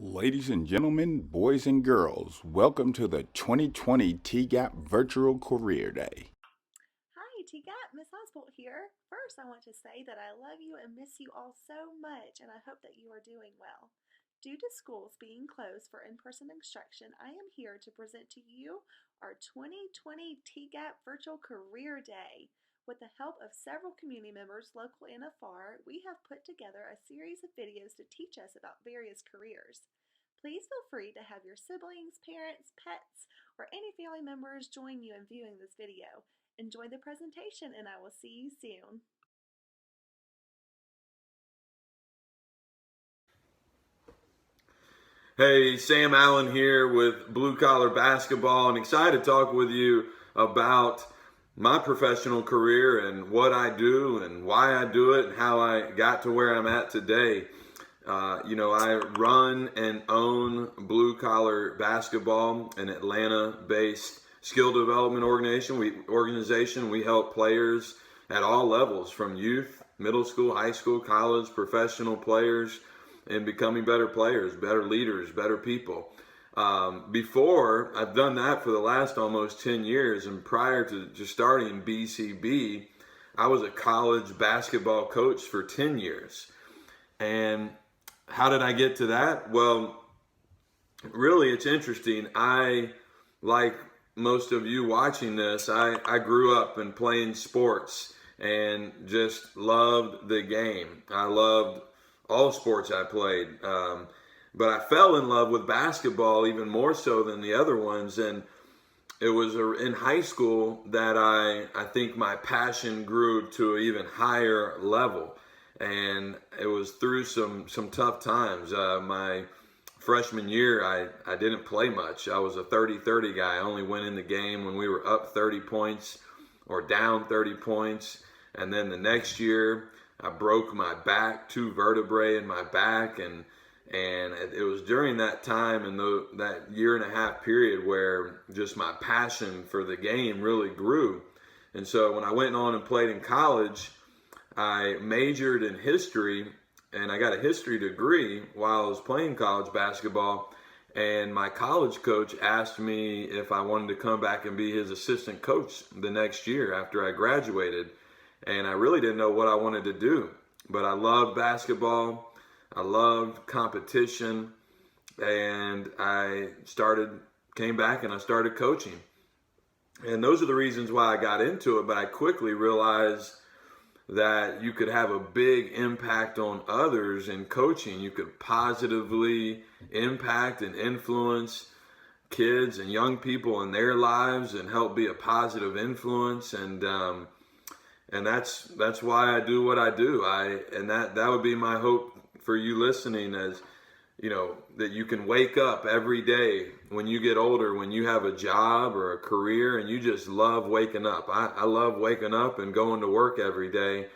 Ladies and gentlemen, boys and girls, welcome to the 2020 TGAP Virtual Career Day. Hi, TGAP, Miss Oswald here. First, I want to say that I love you and miss you all so much, and I hope that you are doing well. Due to schools being closed for in-person instruction, I am here to present to you our 2020 TGAP Virtual Career Day. With the help of several community members, local and afar, we have put together a series of videos to teach us about various careers. Please feel free to have your siblings, parents, pets, or any family members join you in viewing this video. Enjoy the presentation and I will see you soon. Hey, Sam Allen here with Blue Collar Basketball, and excited to talk with you about my professional career and what I do and why I do it and how I got to where I'm at today. I run and own Blue Collar Basketball, an Atlanta-based skill development organization. We help players at all levels, from youth, middle school, high school, college, professional players, and becoming better players, better leaders, better people. Before, I've done that for the last almost 10 years, and prior to just starting BCB, I was a college basketball coach for 10 years. And how did I get to that? Well, really, it's interesting. Like most of you watching this, I grew up in playing sports and just loved the game. I loved all sports I played. But I fell in love with basketball even more so than the other ones. And it was in high school that I think my passion grew to an even higher level. And it was through some tough times. My freshman year, I didn't play much. I was a 30-30 guy. I only went in the game when we were up 30 points or down 30 points. And then the next year, I broke my back, 2 vertebrae in my back, and it was during that time and that year and a half period where just my passion for the game really grew. And so when I went on and played in college, I majored in history, and I got a history degree while I was playing college basketball. And my college coach asked me if I wanted to come back and be his assistant coach the next year after I graduated. And I really didn't know what I wanted to do, but I loved basketball. I loved competition, and came back and I started coaching. And those are the reasons why I got into it, but I quickly realized that you could have a big impact on others in coaching. You could positively impact and influence kids and young people in their lives and help be a positive influence. And that's why I do what I do. And that would be my hope for you listening, as that you can wake up every day when you get older, when you have a job or a career, and you just love waking up. I love waking up and going to work every day,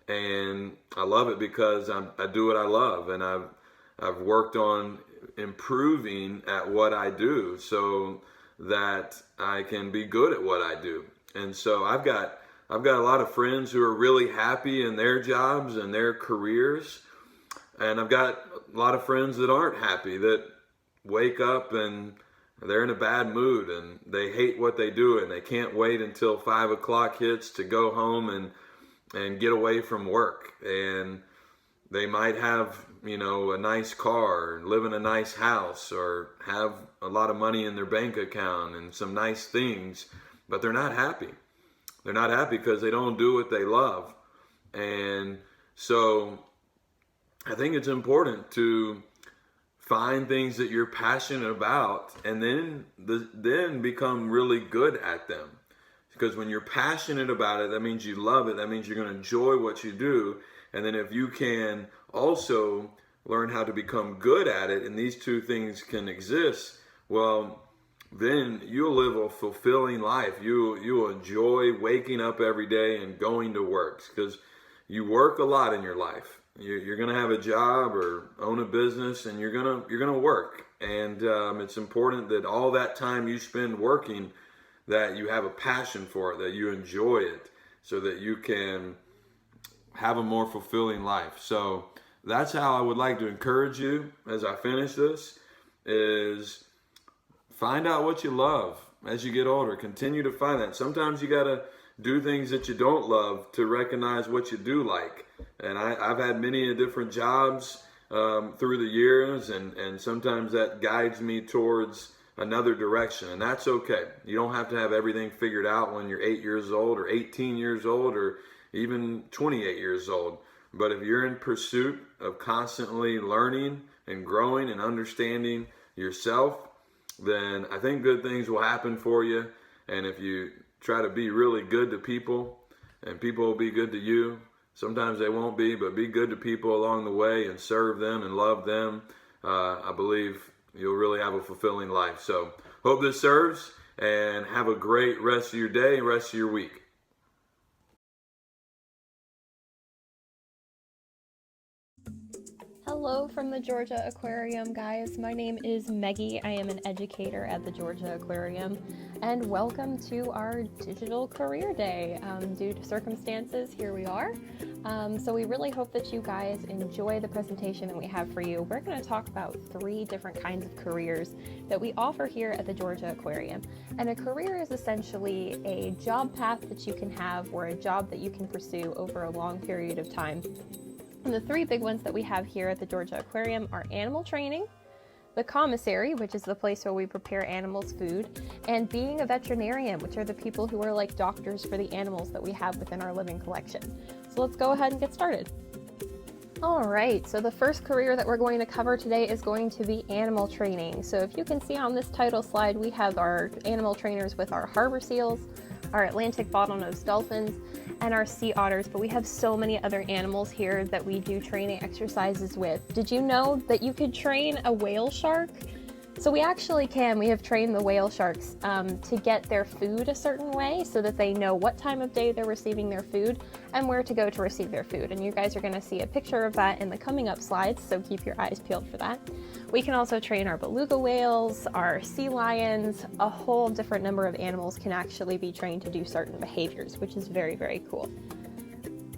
and I love it because I do what I love, and I've worked on improving at what I do so that I can be good at what I do. And so I've got a lot of friends who are really happy in their jobs and their careers. And I've got a lot of friends that aren't happy, that wake up and they're in a bad mood and they hate what they do and they can't wait until 5 o'clock hits to go home and get away from work. And they might have, a nice car, live in a nice house, or have a lot of money in their bank account and some nice things, but they're not happy. They're not happy because they don't do what they love. And so I think it's important to find things that you're passionate about and then become really good at them. Because when you're passionate about it, that means you love it. That means you're going to enjoy what you do. And then if you can also learn how to become good at it, and these two things can exist, well, then you'll live a fulfilling life. You'll enjoy waking up every day and going to work, because you work a lot in your life. You're going to have a job or own a business, and you're gonna work. And it's important that all that time you spend working, that you have a passion for it, that you enjoy it, so that you can have a more fulfilling life. So that's how I would like to encourage you as I finish this, is find out what you love as you get older. Continue to find that. Sometimes you got to do things that you don't love to recognize what you do like. And I've had many different jobs through the years, and sometimes that guides me towards another direction, and that's okay. You don't have to have everything figured out when you're 8 years old or 18 years old or even 28 years old. But if you're in pursuit of constantly learning and growing and understanding yourself, then I think good things will happen for you. And if you try to be really good to people, and people will be good to you, sometimes they won't be, but be good to people along the way and serve them and love them, I believe you'll really have a fulfilling life. So hope this serves, and have a great rest of your day, rest of your week. Hello from the Georgia Aquarium, guys. My name is Maggie. I am an educator at the Georgia Aquarium, and welcome to our digital career day. Due to circumstances, here we are. So we really hope that you guys enjoy the presentation that we have for you. We're going to talk about 3 different kinds of careers that we offer here at the Georgia Aquarium. And a career is essentially a job path that you can have, or a job that you can pursue over a long period of time. And the 3 big ones that we have here at the Georgia Aquarium are animal training, the commissary, which is the place where we prepare animals' food, and being a veterinarian, which are the people who are like doctors for the animals that we have within our living collection. So let's go ahead and get started. All right, so the first career that we're going to cover today is going to be animal training. So if you can see on this title slide, we have our animal trainers with our harbor seals, our Atlantic bottlenose dolphins, and our sea otters, but we have so many other animals here that we do training exercises with. Did you know that you could train a whale shark? So we actually can. We have trained the whale sharks to get their food a certain way so that they know what time of day they're receiving their food and where to go to receive their food. And you guys are going to see a picture of that in the coming up slides, so keep your eyes peeled for that. We can also train our beluga whales, our sea lions. A whole different number of animals can actually be trained to do certain behaviors, which is very, very cool.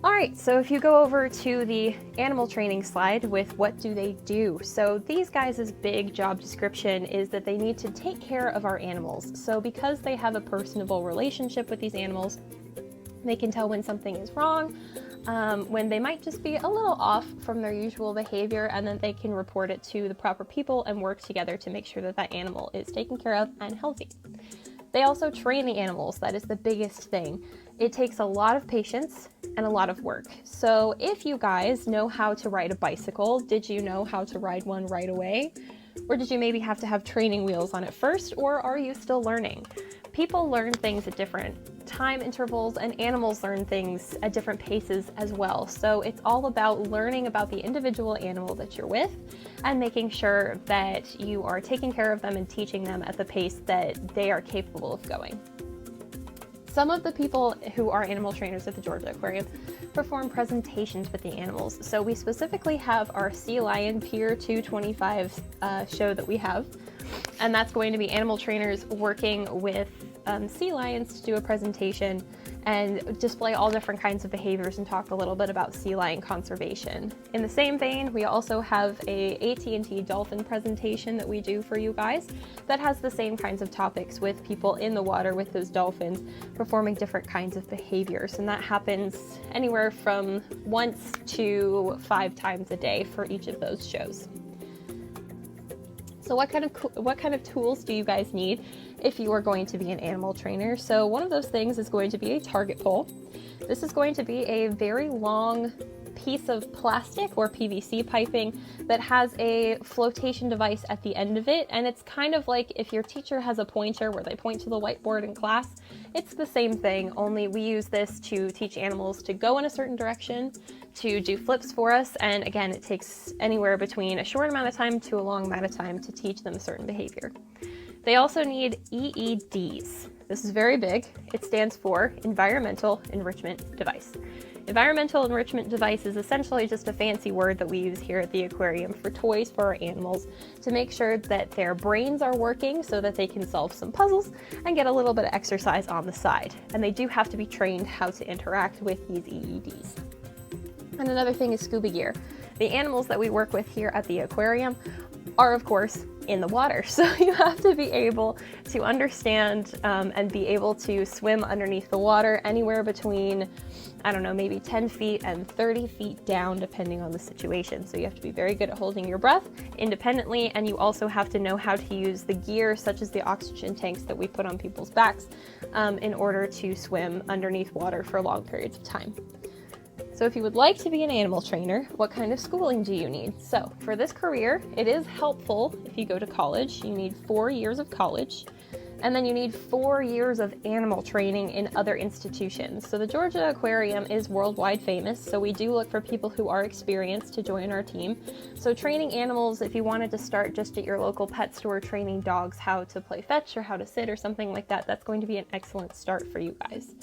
All right, so if you go over to the animal training slide with what do they do? So these guys' big job description is that they need to take care of our animals. So because they have a personable relationship with these animals, they can tell when something is wrong, when they might just be a little off from their usual behavior, and then they can report it to the proper people and work together to make sure that that animal is taken care of and healthy. They also train the animals. That is the biggest thing. It takes a lot of patience and a lot of work. So if you guys know how to ride a bicycle, did you know how to ride one right away? Or did you maybe have to have training wheels on it first, or are you still learning? People learn things at different time intervals, and animals learn things at different paces as well. So it's all about learning about the individual animal that you're with and making sure that you are taking care of them and teaching them at the pace that they are capable of going. Some of the people who are animal trainers at the Georgia Aquarium perform presentations with the animals. So we specifically have our Sea Lion Pier 225 show that we have, and that's going to be animal trainers working with sea lions to do a presentation and display all different kinds of behaviors and talk a little bit about sea lion conservation. In the same vein, we also have a AT&T dolphin presentation that we do for you guys that has the same kinds of topics with people in the water with those dolphins performing different kinds of behaviors, and that happens anywhere from once to 5 times a day for each of those shows. So what kind of tools do you guys need if you are going to be an animal trainer? So one of those things is going to be a target pole. This is going to be a very long piece of plastic or PVC piping that has a flotation device at the end of it, and it's kind of like if your teacher has a pointer where they point to the whiteboard in class. It's the same thing, only we use this to teach animals to go in a certain direction, to do flips for us, and again, it takes anywhere between a short amount of time to a long amount of time to teach them a certain behavior. They also need EEDs. This is very big. It stands for Environmental Enrichment Device. Environmental enrichment device is essentially just a fancy word that we use here at the aquarium for toys for our animals to make sure that their brains are working so that they can solve some puzzles and get a little bit of exercise on the side. And they do have to be trained how to interact with these EEDs. And another thing is scuba gear. The animals that we work with here at the aquarium are, of course, in the water. So you have to be able to understand and be able to swim underneath the water anywhere between, I don't know, maybe 10 feet and 30 feet down, depending on the situation. So you have to be very good at holding your breath independently, and you also have to know how to use the gear, such as the oxygen tanks that we put on people's backs, in order to swim underneath water for long periods of time. So if you would like to be an animal trainer, what kind of schooling do you need? So for this career, it is helpful if you go to college. You need 4 years of college, and then you need 4 years of animal training in other institutions. So the Georgia Aquarium is worldwide famous, so we do look for people who are experienced to join our team. So training animals, if you wanted to start just at your local pet store training dogs how to play fetch or how to sit or something like that, that's going to be an excellent start for you guys.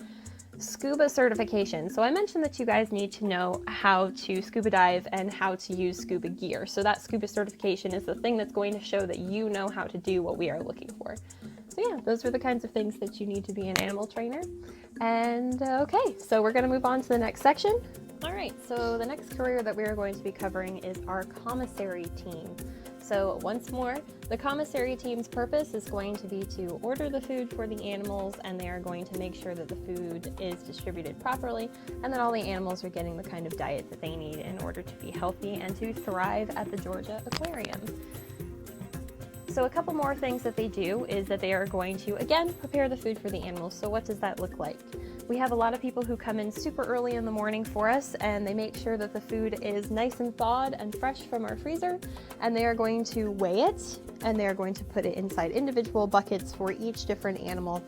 Scuba certification. So I mentioned that you guys need to know how to scuba dive and how to use scuba gear. So that scuba certification is the thing that's going to show that you know how to do what we are looking for. So yeah, those are the kinds of things that you need to be an animal trainer. And okay, so we're going to move on to the next section. All right, so the next career that we are going to be covering is our commissary team. So once more, the commissary team's purpose is going to be to order the food for the animals, and they are going to make sure that the food is distributed properly and that all the animals are getting the kind of diet that they need in order to be healthy and to thrive at the Georgia Aquarium. So a couple more things that they do is that they are going to, again, prepare the food for the animals. So what does that look like? We have a lot of people who come in super early in the morning for us, and they make sure that the food is nice and thawed and fresh from our freezer, and they are going to weigh it, and they are going to put it inside individual buckets for each different animal,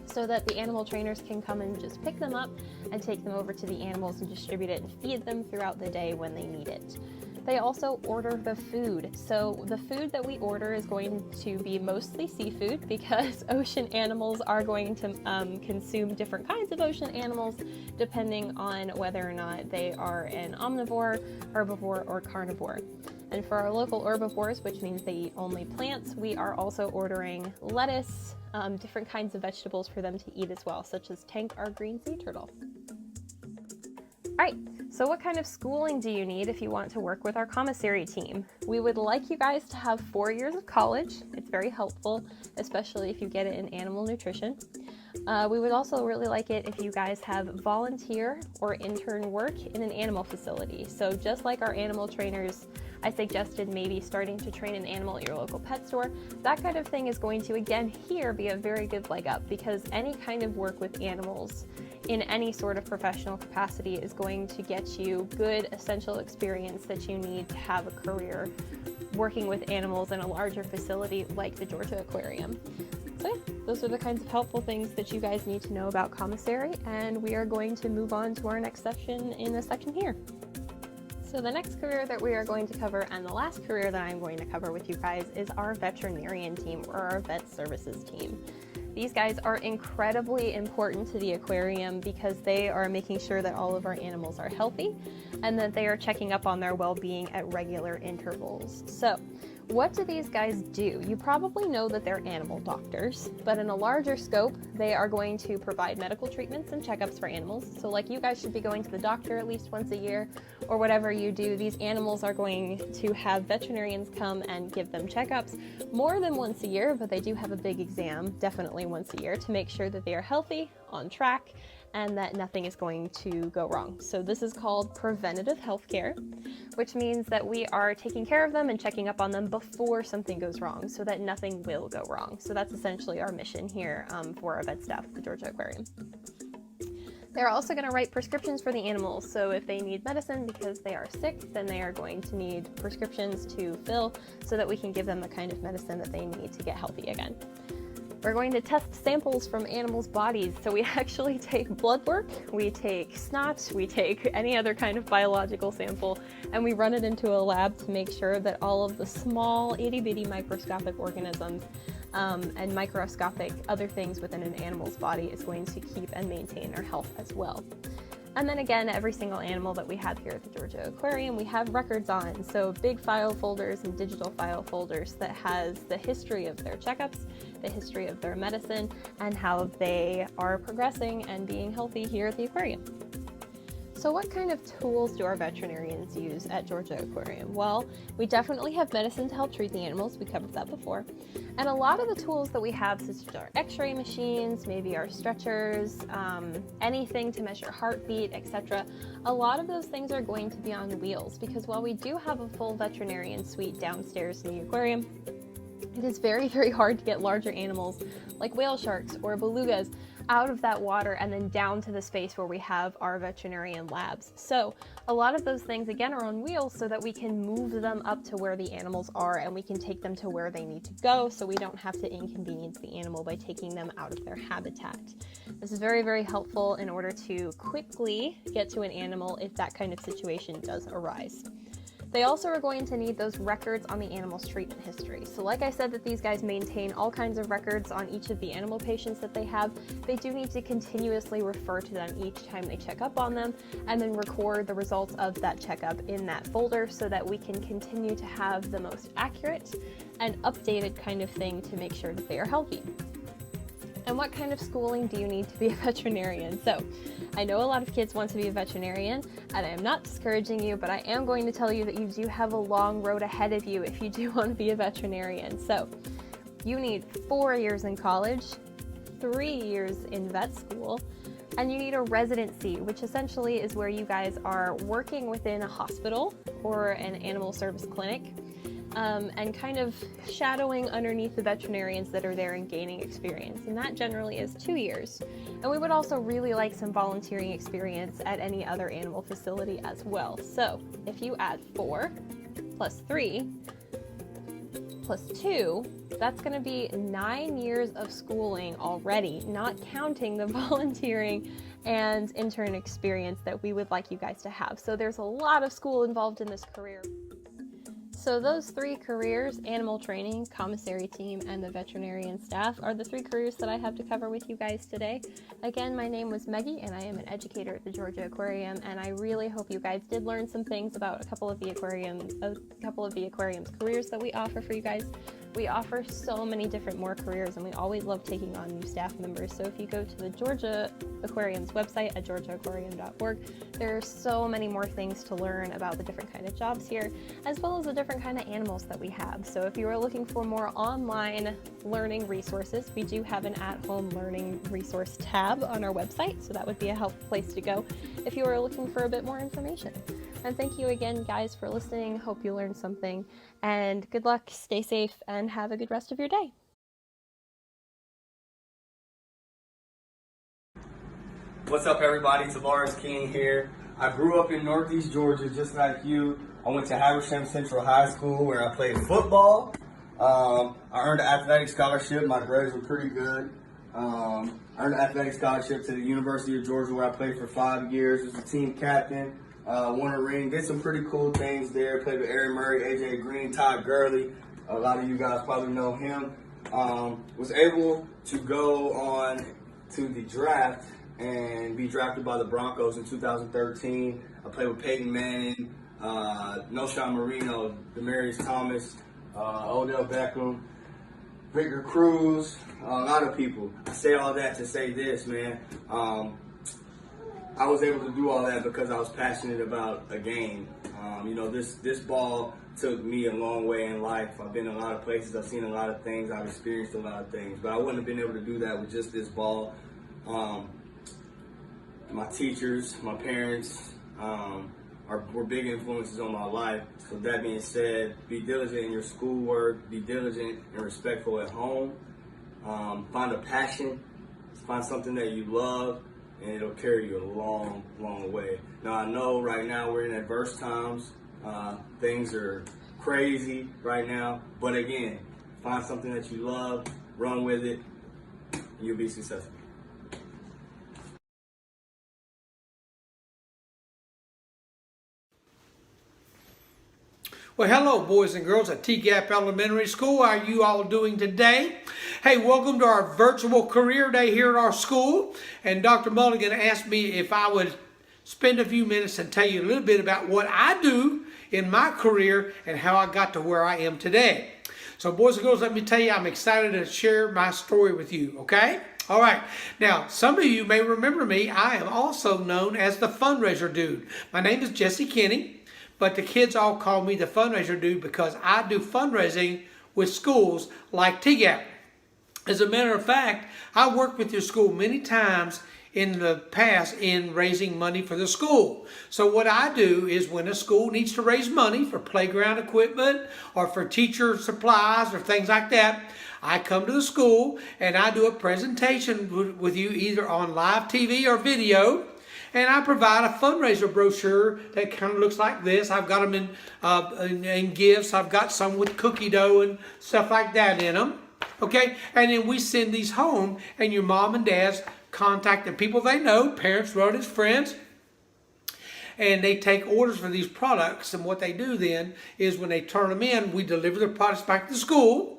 so that the animal trainers can come and just pick them up and take them over to the animals and distribute it and feed them throughout the day when they need it. They also order the food. So the food that we order is going to be mostly seafood, because ocean animals are going to consume different kinds of ocean animals depending on whether or not they are an omnivore, herbivore, or carnivore. And for our local herbivores, which means they eat only plants, we are also ordering lettuce, different kinds of vegetables for them to eat as well, such as Tank, our green sea turtle. All right, so what kind of schooling do you need if you want to work with our commissary team? We would like you guys to have 4 years of college. It's very helpful, especially if you get it in animal nutrition. We would also really like it if you guys have volunteer or intern work in an animal facility. So just like our animal trainers, I suggested maybe starting to train an animal at your local pet store. That kind of thing is going to, again, here be a very good leg up, because any kind of work with animals in any sort of professional capacity is going to get you good essential experience that you need to have a career working with animals in a larger facility like the Georgia Aquarium. So yeah, those are the kinds of helpful things that you guys need to know about commissary, and we are going to move on to our next section in this section here. So the next career that we are going to cover, and the last career that I'm going to cover with you guys, is our veterinarian team, or our vet services team. These guys are incredibly important to the aquarium because they are making sure that all of our animals are healthy and that they are checking up on their well-being at regular intervals. So what do these guys do? You probably know that they're animal doctors, but in a larger scope, they are going to provide medical treatments and checkups for animals. So like you guys should be going to the doctor at least once a year, or whatever you do, these animals are going to have veterinarians come and give them checkups more than once a year, but they do have a big exam, definitely once a year, to make sure that they are healthy, on track, and that nothing is going to go wrong. So this is called preventative health care, which means that we are taking care of them and checking up on them before something goes wrong so that nothing will go wrong. So that's essentially our mission here for our vet staff at the Georgia Aquarium. They're also going to write prescriptions for the animals. So if they need medicine because they are sick, then they are going to need prescriptions to fill so that we can give them the kind of medicine that they need to get healthy again. We're going to test samples from animals' bodies. So we actually take blood work, we take snot, we take any other kind of biological sample, and we run it into a lab to make sure that all of the small itty-bitty microscopic organisms and microscopic other things within an animal's body is going to keep and maintain their health as well. And then again, every single animal that we have here at the Georgia Aquarium, we have records on. So big file folders and digital file folders that has the history of their checkups, the history of their medicine, and how they are progressing and being healthy here at the aquarium. So what kind of tools do our veterinarians use at Georgia Aquarium? Well, we definitely have medicine to help treat the animals. We covered that before. And a lot of the tools that we have, such as our x-ray machines, maybe our stretchers, anything to measure heartbeat, etc., a lot of those things are going to be on wheels, because while we do have a full veterinarian suite downstairs in the aquarium, it is very, very hard to get larger animals like whale sharks or belugas out of that water and then down to the space where we have our veterinarian labs. So a lot of those things, again, are on wheels so that we can move them up to where the animals are and we can take them to where they need to go, so we don't have to inconvenience the animal by taking them out of their habitat. This is very, very helpful in order to quickly get to an animal if that kind of situation does arise. They also are going to need those records on the animal's treatment history. So like I said, that these guys maintain all kinds of records on each of the animal patients that they have, they do need to continuously refer to them each time they check up on them and then record the results of that checkup in that folder so that we can continue to have the most accurate and updated kind of thing to make sure that they are healthy. And what kind of schooling do you need to be a veterinarian? So I know a lot of kids want to be a veterinarian, and I am not discouraging you, but I am going to tell you that you do have a long road ahead of you if you do want to be a veterinarian. So you need 4 years in college, 3 years in vet school, and you need a residency, which essentially is where you guys are working within a hospital or an animal service clinic, and kind of shadowing underneath the veterinarians that are there and gaining experience. And that generally is 2 years. And we would also really like some volunteering experience at any other animal facility as well. So if you add 4 plus 3 plus 2, that's going to be 9 years of schooling already, not counting the volunteering and intern experience that we would like you guys to have. So there's a lot of school involved in this career. So those 3 careers, animal training, commissary team, and the veterinarian staff, are the 3 careers that I have to cover with you guys today. Again, my name was Maggie, and I am an educator at the Georgia Aquarium, and I really hope you guys did learn some things about a couple of the aquarium's careers that we offer for you guys. We offer so many different more careers, and we always love taking on new staff members. So if you go to the Georgia Aquarium's website at georgiaaquarium.org, there are so many more things to learn about the different kind of jobs here, as well as the different kind of animals that we have. So if you are looking for more online learning resources, we do have an at-home learning resource tab on our website, so that would be a helpful place to go if you are looking for a bit more information. And thank you again, guys, for listening. Hope you learned something, and good luck, stay safe, and have a good rest of your day. What's up, everybody? Tavares King here. I grew up in Northeast Georgia just like you. I went to Habersham Central High School where I played football. I earned an athletic scholarship. My grades were pretty good. I earned an athletic scholarship to the University of Georgia where I played for 5 years. Was a team captain. Won a ring. Did some pretty cool things there. Played with Aaron Murray, AJ Green, Todd Gurley. A lot of you guys probably know him. Was able to go on to the draft and be drafted by the Broncos in 2013. I played with Peyton Manning, Noshawn Marino, Demaryius Thomas, Odell Beckham, Victor Cruz, a lot of people. I say all that to say this, man. I was able to do all that because I was passionate about a game. This ball took me a long way in life. I've been in a lot of places. I've seen a lot of things. I've experienced a lot of things. But I wouldn't have been able to do that with just this ball. My teachers, my parents were big influences on my life. So that being said, be diligent in your schoolwork. Be diligent and respectful at home. Find a passion. Find something that you love, and it'll carry you a long, long way. Now, I know right now we're in adverse times. Things are crazy right now. But again, find something that you love, run with it, and you'll be successful. Well, hello, boys and girls at TGAP Elementary School. How are you all doing today? Hey, welcome to our virtual career day here at our school. And Dr. Mulligan asked me if I would spend a few minutes and tell you a little bit about what I do in my career and how I got to where I am today. So, boys and girls, let me tell you, I'm excited to share my story with you, okay? All right. Now, some of you may remember me. I am also known as the fundraiser dude. My name is Jesse Kinney, but the kids all call me the fundraiser dude because I do fundraising with schools like TGAP. As a matter of fact, I worked with your school many times in the past in raising money for the school. So what I do is when a school needs to raise money for playground equipment or for teacher supplies or things like that, I come to the school and I do a presentation with you either on live TV or video, and I provide a fundraiser brochure that kind of looks like this. I've got them in gifts. I've got some with cookie dough and stuff like that in them. Okay, and then we send these home, and your mom and dad's contact the people they know, parents, relatives, friends, and they take orders for these products. And what they do then is when they turn them in, we deliver the products back to the school,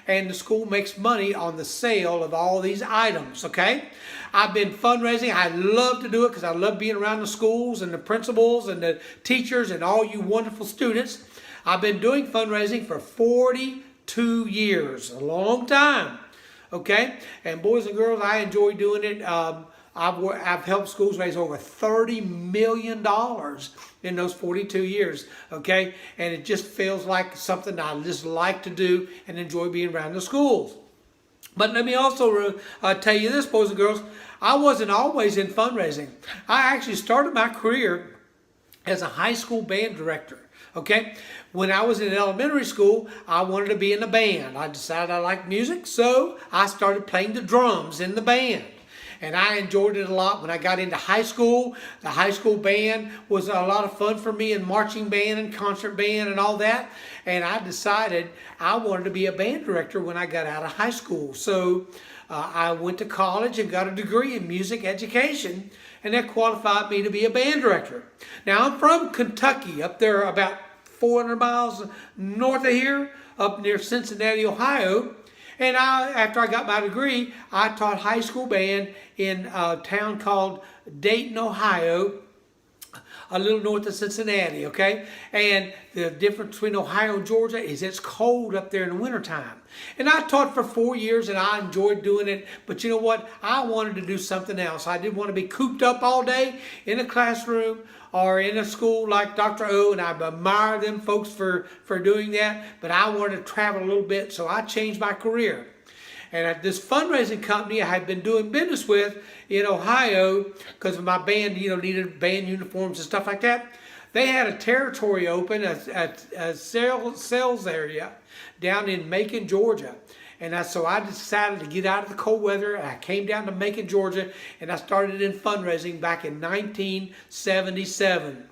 and the school makes money on the sale of all these items, okay? I've been fundraising. I love to do it because I love being around the schools and the principals and the teachers and all you wonderful students. I've been doing fundraising for 42 years, a long time, okay? And boys and girls, I enjoy doing it. I've helped schools raise over $30 million in those 42 years, okay? And it just feels like something I just like to do and enjoy being around the schools. But let me also tell you this, boys and girls, I wasn't always in fundraising. I actually started my career as a high school band director. Okay, when I was in elementary school, I wanted to be in a band. I decided I liked music, so I started playing the drums in the band. And I enjoyed it a lot when I got into high school. The high school band was a lot of fun for me, and marching band and concert band and all that. And I decided I wanted to be a band director when I got out of high school. So I went to college and got a degree in music education, and that qualified me to be a band director. Now, I'm from Kentucky, up there about 400 miles north of here, up near Cincinnati, Ohio. And after I got my degree, I taught high school band in a town called Dayton, Ohio, a little north of Cincinnati, okay? And the difference between Ohio and Georgia is it's cold up there in the wintertime. And I taught for 4 years, and I enjoyed doing it. But you know what? I wanted to do something else. I didn't want to be cooped up all day in a classroom or in a school like Dr. O, and I admire them folks for doing that. But I wanted to travel a little bit, so I changed my career. And at this fundraising company I had been doing business with in Ohio, because my band, needed band uniforms and stuff like that, they had a territory open, a sales area down in Macon, Georgia. And so I decided to get out of the cold weather, and I came down to Macon, Georgia, and I started in fundraising back in 1977.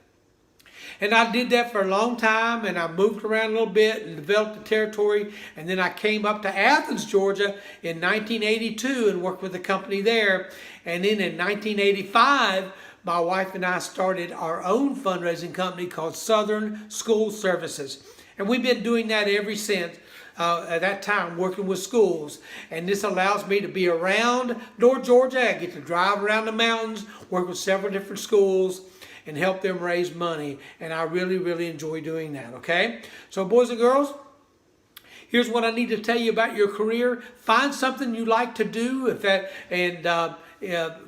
And I did that for a long time, and I moved around a little bit and developed the territory. And then I came up to Athens, Georgia in 1982 and worked with the company there. And then in 1985, my wife and I started our own fundraising company called Southern School Services. And we've been doing that ever since. At that time, working with schools, and this allows me to be around North Georgia. I get to drive around the mountains, work with several different schools, and help them raise money, and I really, really enjoy doing that, okay? So boys and girls, here's what I need to tell you about your career. Find something you like to do,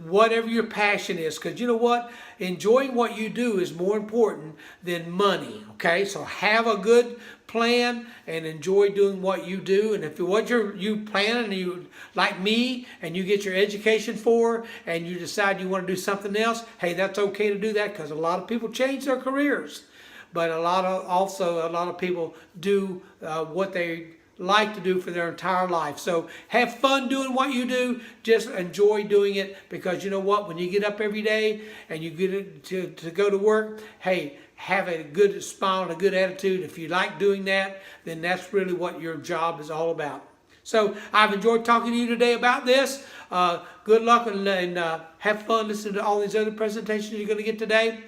whatever your passion is, because you know what? Enjoying what you do is more important than money, okay? So have a good plan and enjoy doing what you do. And if what you plan and you, like me, and you get your education for, and you decide you want to do something else, hey, that's okay to do that, because a lot of people change their careers. But a lot of people do what they like to do for their entire life. So have fun doing what you do. Just enjoy doing it, because you know what? When you get up every day and you get to go to work, hey, have a good smile and a good attitude. If you like doing that, then that's really what your job is all about. So I've enjoyed talking to you today about this. Good luck and have fun listening to all these other presentations you're going to get today.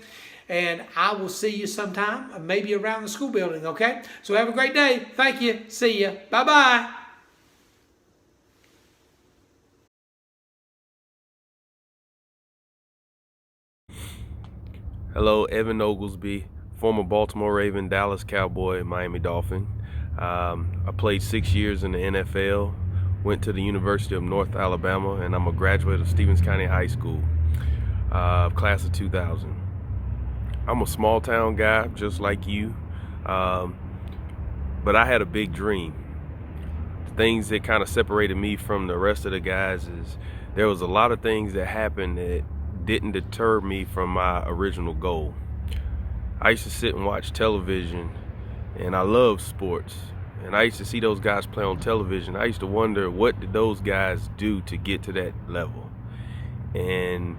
And I will see you sometime, maybe around the school building, okay? So have a great day. Thank you. See you. Bye-bye. Hello, Evan Oglesby, former Baltimore Raven, Dallas Cowboy, Miami Dolphin. I played 6 years in the NFL, went to the University of North Alabama, and I'm a graduate of Stevens County High School, class of 2000. I'm a small town guy, just like you, but I had a big dream. Things that kind of separated me from the rest of the guys is there was a lot of things that happened that didn't deter me from my original goal. I used to sit and watch television, and I love sports, and I used to see those guys play on television. I used to wonder, what did those guys do to get to that level? And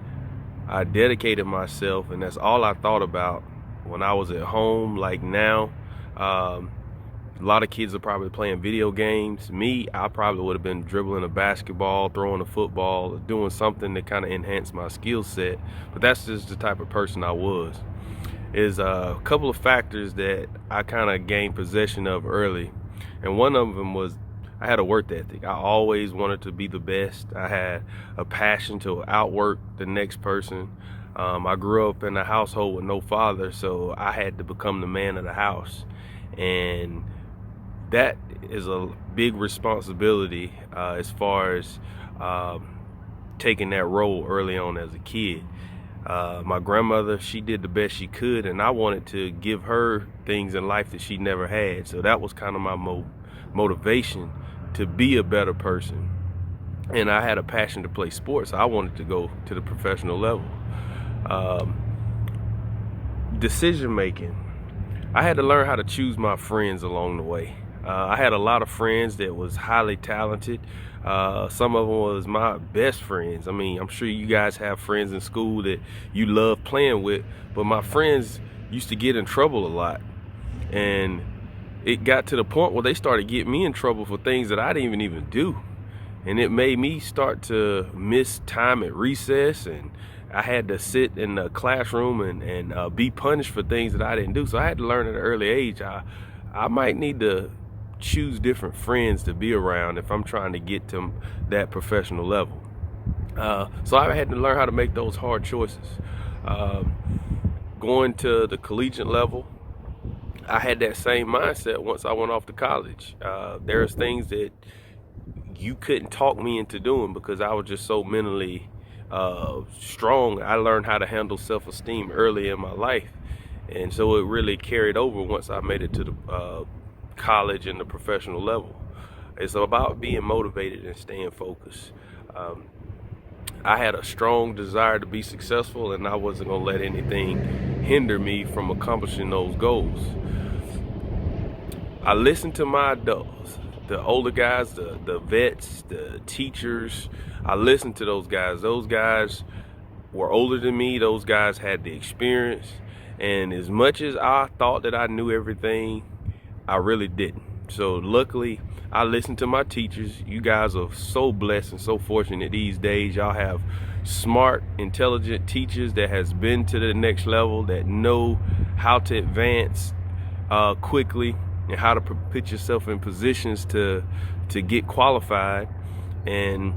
I dedicated myself, and that's all I thought about when I was at home. Like now, a lot of kids are probably playing video games. Me, I probably would have been dribbling a basketball, throwing a football, doing something to kind of enhance my skill set. But that's just the type of person I was. Is a couple of factors that I kind of gained possession of early, and one of them was I had a work ethic. I always wanted to be the best. I had a passion to outwork the next person. I grew up in a household with no father, so I had to become the man of the house, and that is a big responsibility as far as taking that role early on as a kid. My grandmother, she did the best she could, and I wanted to give her things in life that she never had. So that was kind of my motivation to be a better person. And I had a passion to play sports. So I wanted to go to the professional level. Decision making. I had to learn how to choose my friends along the way. I had a lot of friends that was highly talented. Some of them was my best friends. I mean, I'm sure you guys have friends in school that you love playing with, but my friends used to get in trouble a lot. And it got to the point where they started getting me in trouble for things that I didn't even do. And it made me start to miss time at recess, and I had to sit in the classroom and be punished for things that I didn't do. So I had to learn at an early age, I might need to choose different friends to be around if I'm trying to get to that professional level. So I had to learn how to make those hard choices. Going to the collegiate level, I had that same mindset once I went off to college. There's things that you couldn't talk me into doing because I was just so mentally strong. I learned how to handle self-esteem early in my life, and so it really carried over once I made it to the college and the professional level. It's about being motivated and staying focused. I had a strong desire to be successful, and I wasn't going to let anything hinder me from accomplishing those goals. I listened to my adults, the older guys, the vets, the teachers. I listened to those guys. Those guys were older than me. Those guys had the experience. And as much as I thought that I knew everything, I really didn't. So luckily, I listened to my teachers. You guys are so blessed and so fortunate these days. Y'all have smart, intelligent teachers that has been to the next level, that know how to advance quickly and how to put yourself in positions to get qualified. And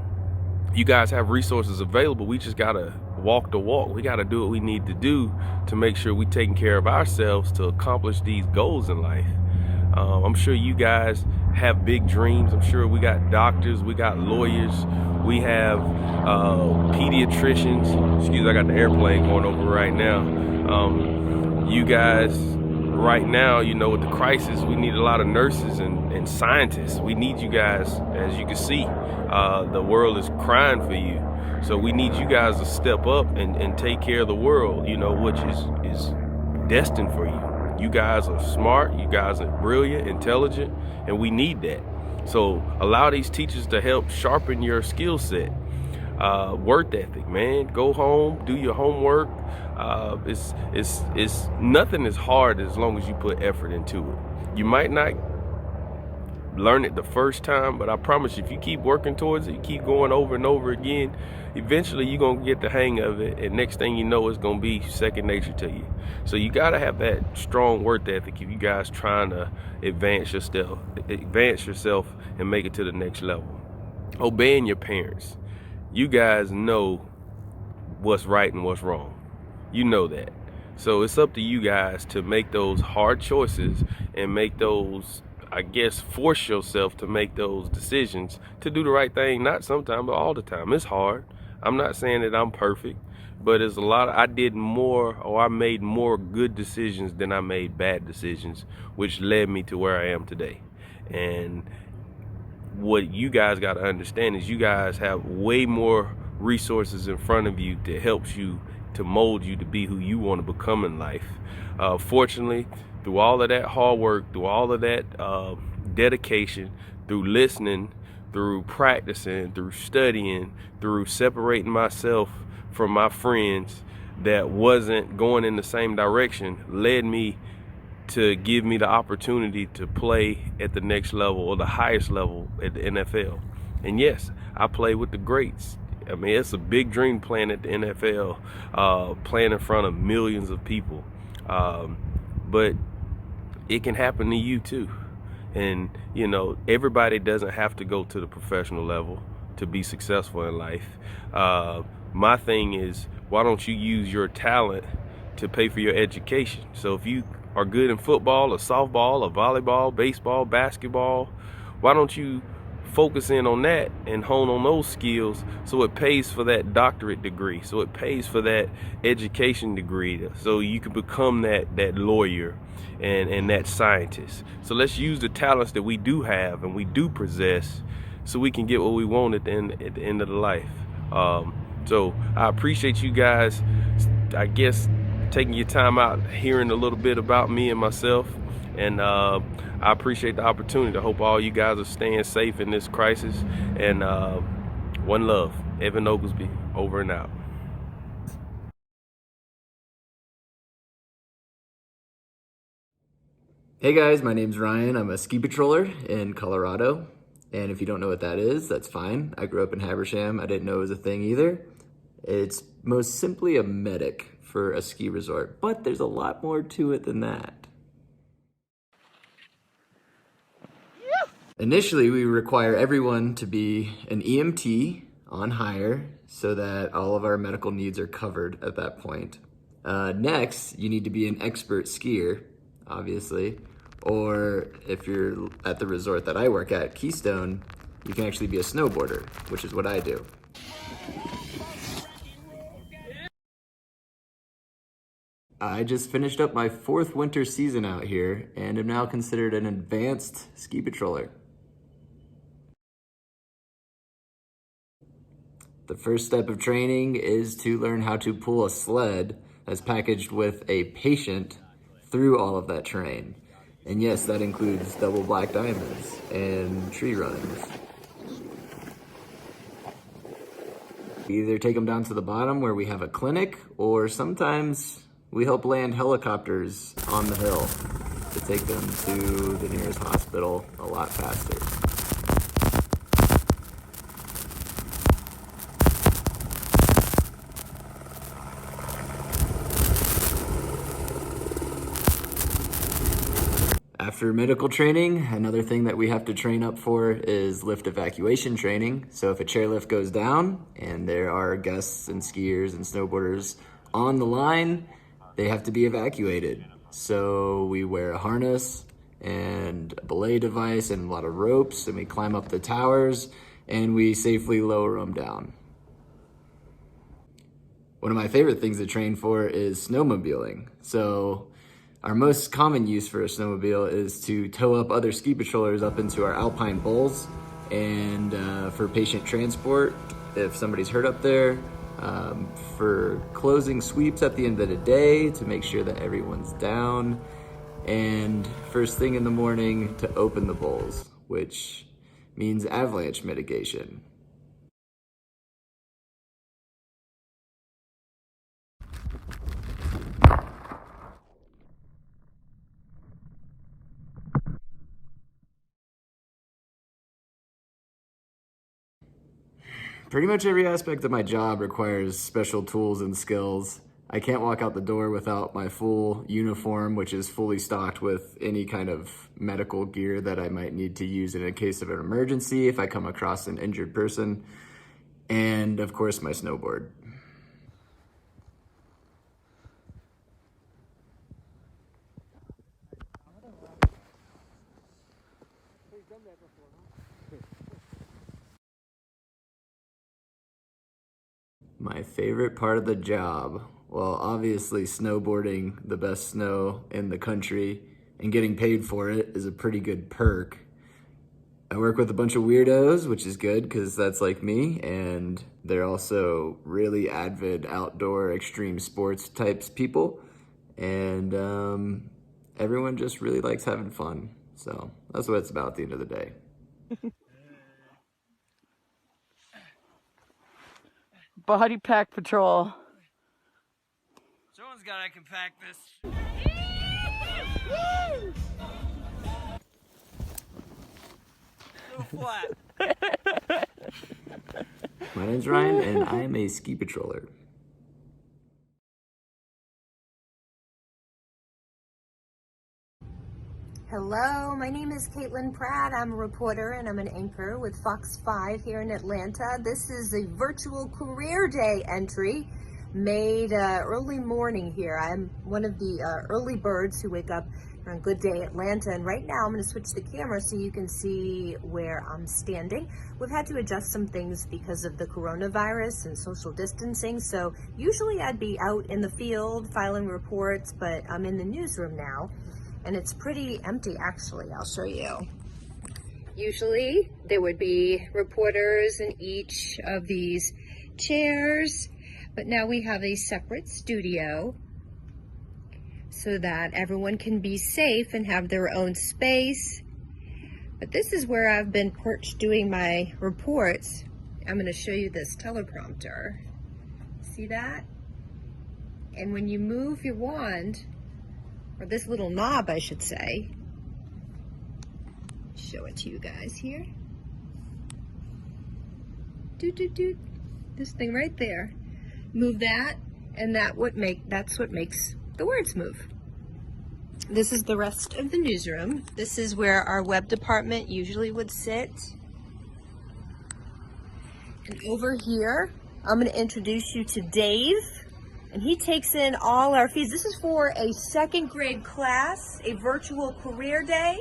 you guys have resources available. We just gotta walk the walk. We gotta do what we need to do to make sure we're taking care of ourselves to accomplish these goals in life. I'm sure you guys have big dreams. I'm sure we got doctors, we got lawyers, we have pediatricians. Excuse me, I got the airplane going over right now. You guys, right now, you know, with the crisis, we need a lot of nurses and scientists. We need you guys. As you can see, the world is crying for you. So we need you guys to step up and take care of the world, you know, which is destined for you. You guys are smart, you guys are brilliant, intelligent, and we need that. So allow these teachers to help sharpen your skill set. Work ethic, man. Go home, do your homework. It's nothing is hard as long as you put effort into it. You might not learn it the first time, but I promise you, if you keep working towards it, you keep going over and over again, eventually you're gonna get the hang of it, and next thing you know, it's gonna be second nature to you. So you gotta have that strong work ethic if you guys trying to advance yourself and make it to the next level. Obeying your parents. You guys know what's right and what's wrong. You know that. So it's up to you guys to make those hard choices and make those I guess, force yourself to make those decisions to do the right thing, not sometimes, but all the time. It's hard. I'm not saying that I'm perfect, but it's a lot. I did more, or I made more good decisions than I made bad decisions, which led me to where I am today. And what you guys got to understand is you guys have way more resources in front of you that helps you to mold you to be who you want to become in life. Fortunately, through all of that hard work, through all of that dedication, through listening, through practicing, through studying, through separating myself from my friends that wasn't going in the same direction, led me to give me the opportunity to play at the next level, or the highest level, at the NFL. And yes, I play with the greats. I mean, it's a big dream playing at the NFL, playing in front of millions of people. But it can happen to you too. And, you know, everybody doesn't have to go to the professional level to be successful in life. My thing is, why don't you use your talent to pay for your education? So if you are good in football or softball or volleyball, baseball, basketball, why don't you focus in on that and hone on those skills so it pays for that doctorate degree, so it pays for that education degree, so you can become that lawyer and that scientist. So let's use the talents that we do have and we do possess so we can get what we want at the end of the life. So I appreciate you guys, I guess, taking your time out, hearing a little bit about me and myself. And I appreciate the opportunity. I hope all you guys are staying safe in this crisis. And one love. Evan Oglesby, over and out. Hey guys, my name's Ryan. I'm a ski patroller in Colorado. And if you don't know what that is, that's fine. I grew up in Habersham. I didn't know it was a thing either. It's most simply a medic for a ski resort, but there's a lot more to it than that. Initially, we require everyone to be an EMT on hire so that all of our medical needs are covered at that point. Next, you need to be an expert skier, obviously, or if you're at the resort that I work at, Keystone, you can actually be a snowboarder, which is what I do. I just finished up my 4th winter season out here and am now considered an advanced ski patroller. The first step of training is to learn how to pull a sled that's packaged with a patient through all of that terrain. And yes, that includes double black diamonds and tree runs. We either take them down to the bottom where we have a clinic, or sometimes we help land helicopters on the hill to take them to the nearest hospital a lot faster. After medical training, another thing that we have to train up for is lift evacuation training. So if a chairlift goes down and there are guests and skiers and snowboarders on the line, they have to be evacuated. So we wear a harness and a belay device and a lot of ropes, and we climb up the towers and we safely lower them down. One of my favorite things to train for is snowmobiling. So our most common use for a snowmobile is to tow up other ski patrollers up into our alpine bowls, and for patient transport if somebody's hurt up there, for closing sweeps at the end of the day to make sure that everyone's down, and first thing in the morning to open the bowls, which means avalanche mitigation. Pretty much every aspect of my job requires special tools and skills. I can't walk out the door without my full uniform, which is fully stocked with any kind of medical gear that I might need to use in a case of an emergency if I come across an injured person, and of course my snowboard. My favorite part of the job? Well, obviously snowboarding the best snow in the country and getting paid for it is a pretty good perk. I work with a bunch of weirdos, which is good because that's like me, and they're also really avid outdoor extreme sports types people, and everyone just really likes having fun. So that's what it's about at the end of the day. Body pack patrol. Someone's gotta compact this. So flat. My name's Ryan, and I am a ski patroller. Hello, my name is Caitlin Pratt. I'm a reporter and I'm an anchor with Fox 5 here in Atlanta. This is a virtual career day entry made early morning here. I'm one of the early birds who wake up on Good Day Atlanta, and right now I'm going to switch the camera so you can see where I'm standing. We've had to adjust some things because of the coronavirus and social distancing, so usually I'd be out in the field filing reports, but I'm in the newsroom now. And it's pretty empty, actually. I'll show you. Usually there would be reporters in each of these chairs, but now we have a separate studio so that everyone can be safe and have their own space. But this is where I've been perched doing my reports. I'm going to show you this teleprompter. See that? And when you move your wand, or this little knob, I should say. Show it to you guys here. Doot, doot, doot. This thing right there. Move that, and that's what makes the words move. This is the rest of the newsroom. This is where our web department usually would sit. And over here, I'm going to introduce you to Dave. And he takes in all our feeds. This is for a second grade class, a virtual career day.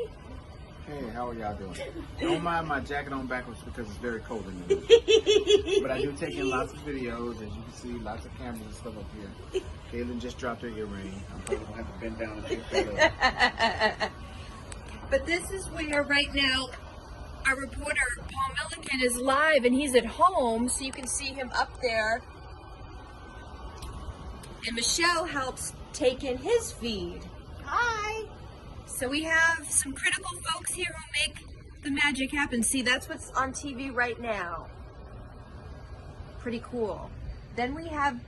Hey, how are y'all doing? Don't mind my jacket on backwards because it's very cold in here. But I do take in lots of videos, as you can see, lots of cameras and stuff up here. Caitlin just dropped her earring. I'm probably going to have to bend down and pick that up. But this is where right now our reporter, Paul Milliken, is live, and he's at home, so you can see him up there. And Michelle helps take in his feed. Hi! So we have some critical folks here who make the magic happen. See, that's what's on TV right now. Pretty cool. Then we have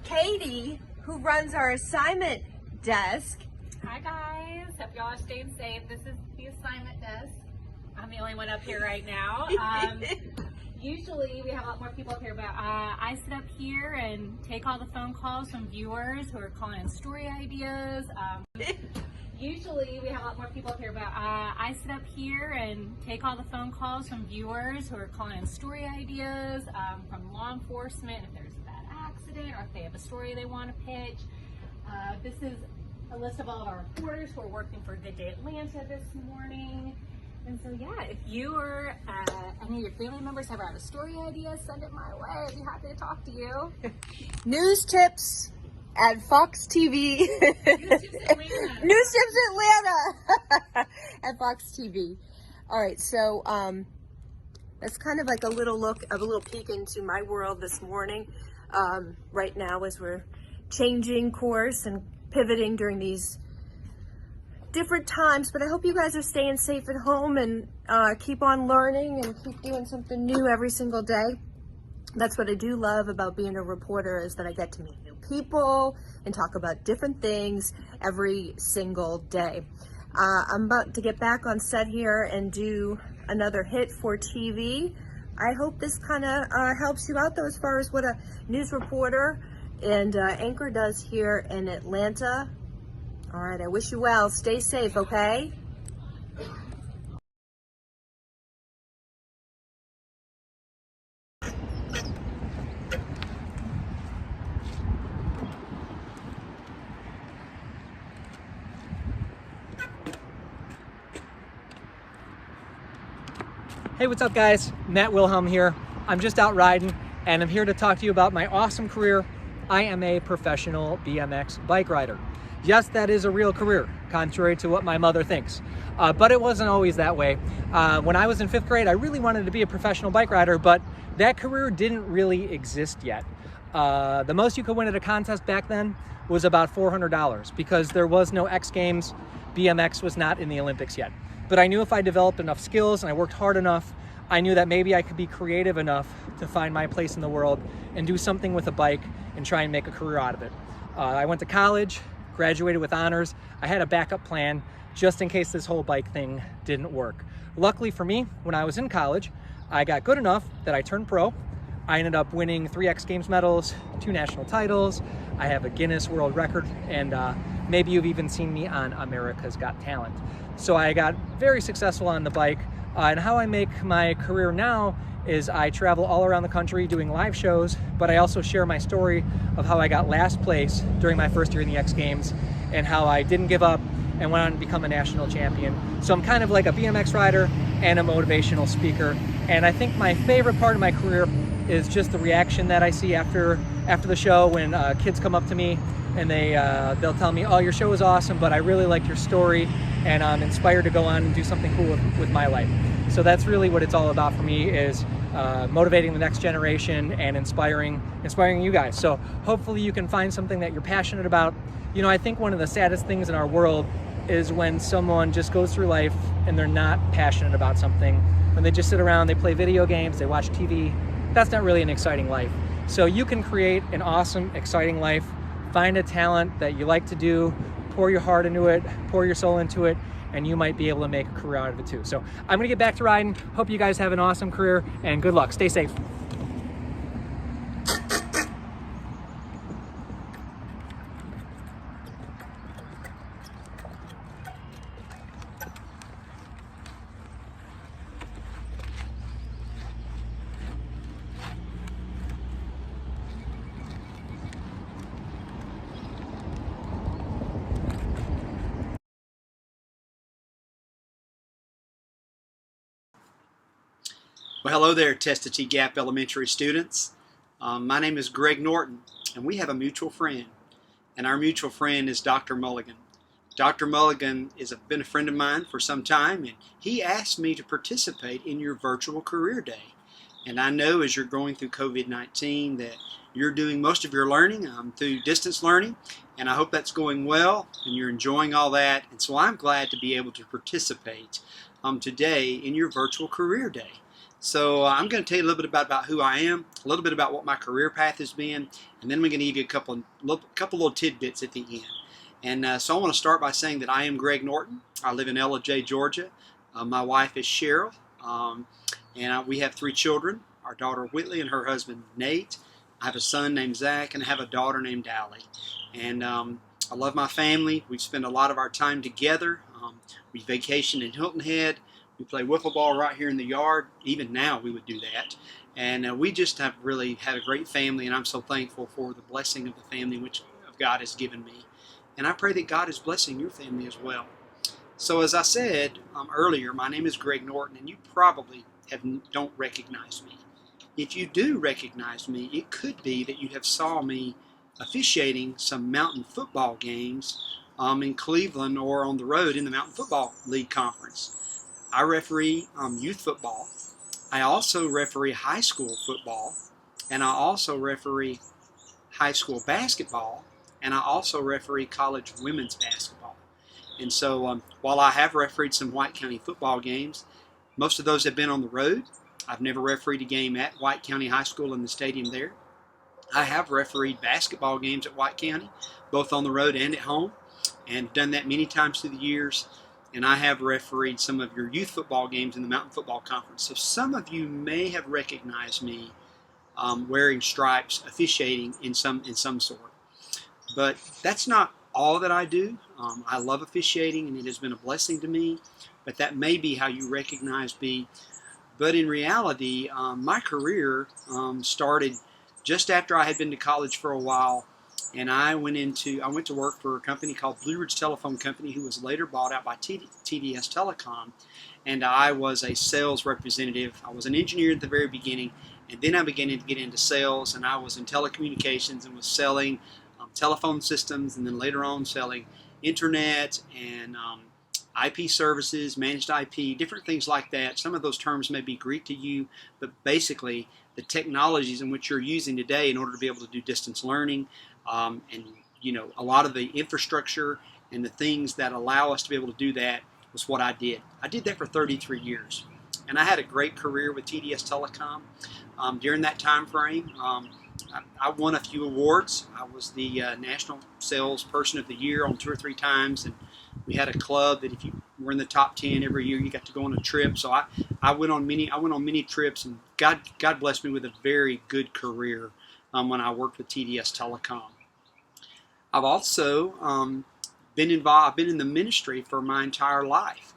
Katie, who runs our assignment desk. Hi guys, hope y'all are staying safe. This is the assignment desk. I'm the only one up here right now. Usually we have a lot more people up here, but I sit up here and take all the phone calls from viewers who are calling in story ideas. Usually we have a lot more people up here, but I sit up here and take all the phone calls from viewers who are calling in story ideas, from law enforcement, if there's a bad accident or if they have a story they want to pitch. This is a list of all of our reporters who are working for Good Day Atlanta this morning. And so, yeah, if you or any of your family members ever have a story idea, send it my way. I'd be happy to talk to you. News tips at Fox TV. News Tips Atlanta. News Tips Atlanta at Fox TV. All right, so that's kind of like a little peek into my world this morning. Right now, as we're changing course and pivoting during these different times, but I hope you guys are staying safe at home and keep on learning and keep doing something new every single day. That's what I do love about being a reporter, is that I get to meet new people and talk about different things every single day. I'm about to get back on set here and do another hit for TV. I hope this kind of helps you out though, as far as what a news reporter and anchor does here in Atlanta. All right, I wish you well. Stay safe, okay? Hey, what's up guys? Matt Wilhelm here. I'm just out riding and I'm here to talk to you about my awesome career. I am a professional BMX bike rider. Yes, that is a real career, contrary to what my mother thinks. But it wasn't always that way. When I was in 5th grade, I really wanted to be a professional bike rider, but that career didn't really exist yet. The most you could win at a contest back then was about $400 because there was no X Games. BMX was not in the Olympics yet. But I knew if I developed enough skills and I worked hard enough, I knew that maybe I could be creative enough to find my place in the world and do something with a bike and try and make a career out of it. I went to college, graduated with honors. I had a backup plan just in case this whole bike thing didn't work. Luckily for me, when I was in college, I got good enough that I turned pro. I ended up winning 3 X Games medals, 2 national titles. I have a Guinness World Record, and maybe you've even seen me on America's Got Talent. So I got very successful on the bike, and how I make my career now is I travel all around the country doing live shows, but I also share my story of how I got last place during my first year in the X Games and how I didn't give up and went on to become a national champion. So I'm kind of like a BMX rider and a motivational speaker. And I think my favorite part of my career is just the reaction that I see after the show when kids come up to me and they'll tell me, oh, your show was awesome, but I really liked your story and I'm inspired to go on and do something cool with my life. So that's really what it's all about for me, is motivating the next generation and inspiring you guys. So hopefully you can find something that you're passionate about. You know, I think one of the saddest things in our world is when someone just goes through life and they're not passionate about something. When they just sit around, they play video games, they watch TV. That's not really an exciting life. So you can create an awesome, exciting life. Find a talent that you like to do, pour your heart into it, pour your soul into it, and you might be able to make a career out of it too. So I'm gonna get back to riding. Hope you guys have an awesome career and good luck. Stay safe. Well, hello there, Testa TGAP elementary students. My name is Greg Norton, and we have a mutual friend. And our mutual friend is Dr. Mulligan. Dr. Mulligan has been a friend of mine for some time, and he asked me to participate in your virtual career day. And I know as you're going through COVID-19 that you're doing most of your learning through distance learning, and I hope that's going well and you're enjoying all that. And so I'm glad to be able to participate today in your virtual career day. So I'm going to tell you a little bit about who I am, a little bit about what my career path has been, and then we're going to give you a couple little tidbits at the end. And so I want to start by saying that I am Greg Norton. I live in Ellijay, Georgia. My wife is Cheryl, and we have 3 children, our daughter Whitley and her husband Nate. I have a son named Zach, and I have a daughter named Allie. And I love my family. We spend a lot of our time together. We vacation in Hilton Head. We play wiffle ball right here in the yard. Even now we would do that. And we just have really had a great family, and I'm so thankful for the blessing of the family which God has given me. And I pray that God is blessing your family as well. So as I said earlier, my name is Greg Norton, and you probably don't recognize me. If you do recognize me, it could be that you have saw me officiating some mountain football games in Cleveland or on the road in the Mountain Football League Conference. I referee youth football. I also referee high school football, and I also referee high school basketball, and I also referee college women's basketball. And so while I have refereed some White County football games, most of those have been on the road. I've never refereed a game at White County High School in the stadium there. I have refereed basketball games at White County, both on the road and at home, and done that many times through the years. And I have refereed some of your youth football games in the Mountain Football Conference. So some of you may have recognized me wearing stripes, officiating in some sort. But that's not all that I do. I love officiating, and it has been a blessing to me. But that may be how you recognize me. But in reality, my career started just after I had been to college for a while, and I went to work for a company called Blue Ridge Telephone Company, who was later bought out by TDS Telecom, and I was a sales representative. I was an engineer at the very beginning, and then I began to get into sales, and I was in telecommunications and was selling telephone systems, and then later on selling internet and IP services, managed IP, different things like that. Some of those terms may be Greek to you, but basically the technologies in which you're using today in order to be able to do distance learning, and a lot of the infrastructure and the things that allow us to be able to do that was what I did. I did that for 33 years, and I had a great career with TDS Telecom. During that time frame, I won a few awards. I was the National Salesperson of the Year on 2 or 3 times, and we had a club that if you were in the top 10 every year, you got to go on a trip. So I went on many trips, and God blessed me with a very good career when I worked with TDS Telecom. I've also been involved. I've been in the ministry for my entire life.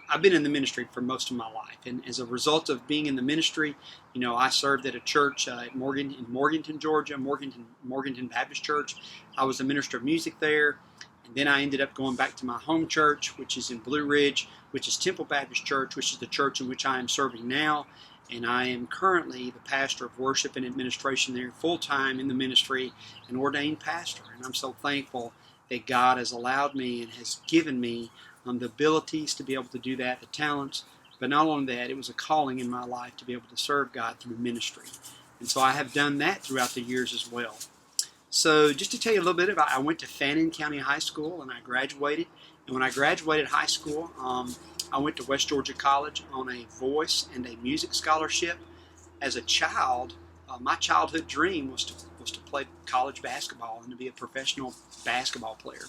I've been in the ministry for most of my life, and as a result of being in the ministry, I served at a church in Morganton, Georgia, Morganton Baptist Church. I was a minister of music there, and then I ended up going back to my home church, which is in Blue Ridge, which is Temple Baptist Church, which is the church in which I am serving now, and I am currently the pastor of worship and administration there, full-time in the ministry, an ordained pastor, and I'm so thankful that God has allowed me and has given me the abilities to be able to do that, the talents, but not only that, it was a calling in my life to be able to serve God through ministry. And so I have done that throughout the years as well. So just to tell you a little bit about, I went to Fannin County High School and I graduated. And when I graduated high school, I went to West Georgia College on a voice and a music scholarship. As a child, my childhood dream was to play college basketball and to be a professional basketball player.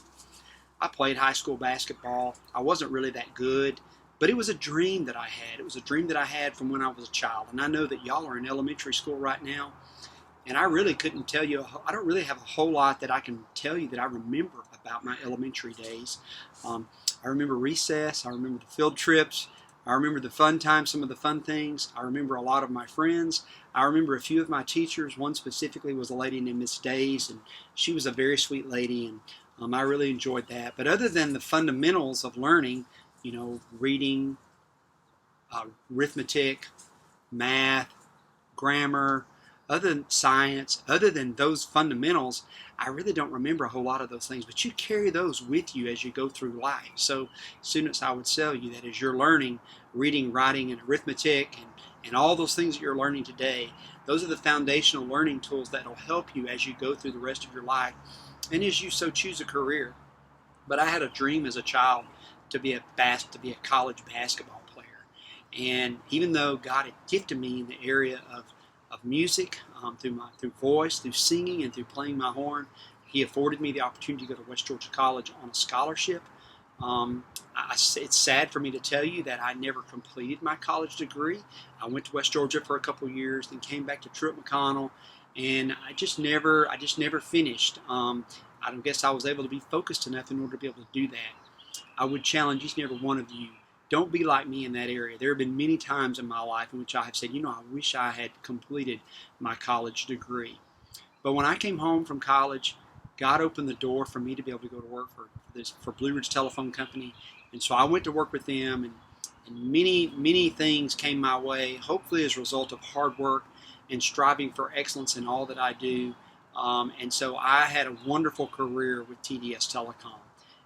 I played high school basketball. I wasn't really that good, but it was a dream that I had. It was a dream that I had from when I was a child. And I know that y'all are in elementary school right now, and I really couldn't tell you, I don't really have a whole lot that I can tell you that I remember about my elementary days. I remember recess. I remember the field trips. I remember the fun times, some of the fun things. I remember a lot of my friends. I remember a few of my teachers. One specifically was a lady named Miss Days, and she was a very sweet lady, and I really enjoyed that. But other than the fundamentals of learning, reading, arithmetic, math, grammar, other than science, other than those fundamentals, I really don't remember a whole lot of those things, but you carry those with you as you go through life. So students, I would tell you that as you're learning reading, writing, and arithmetic, and all those things that you're learning today, those are the foundational learning tools that will help you as you go through the rest of your life and as you so choose a career. But I had a dream as a child to be a college basketball player. And even though God had gifted me in the area of music, through voice, through singing, and through playing my horn, He afforded me the opportunity to go to West Georgia College on a scholarship. It's sad for me to tell you that I never completed my college degree. I went to West Georgia for a couple of years, then came back to Truett McConnell, and I just never finished. I don't guess I was able to be focused enough in order to be able to do that. I would challenge each and every one of you, don't be like me in that area. There have been many times in my life in which I have said, I wish I had completed my college degree. But when I came home from college, God opened the door for me to be able to go to work for Blue Ridge Telephone Company. And so I went to work with them, and many things came my way, hopefully as a result of hard work and striving for excellence in all that I do. And so I had a wonderful career with TDS Telecom,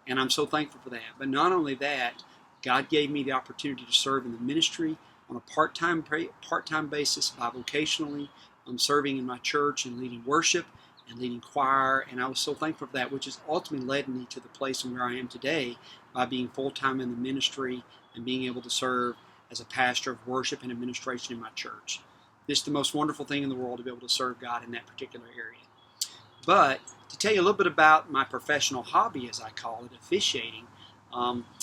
and I'm so thankful for that. But not only that, God gave me the opportunity to serve in the ministry on a part-time basis, bivocationally. I'm serving in my church and leading worship and leading choir, and I was so thankful for that, which has ultimately led me to the place where I am today by being full-time in the ministry and being able to serve as a pastor of worship and administration in my church. It's the most wonderful thing in the world to be able to serve God in that particular area. But to tell you a little bit about my professional hobby, as I call it, officiating.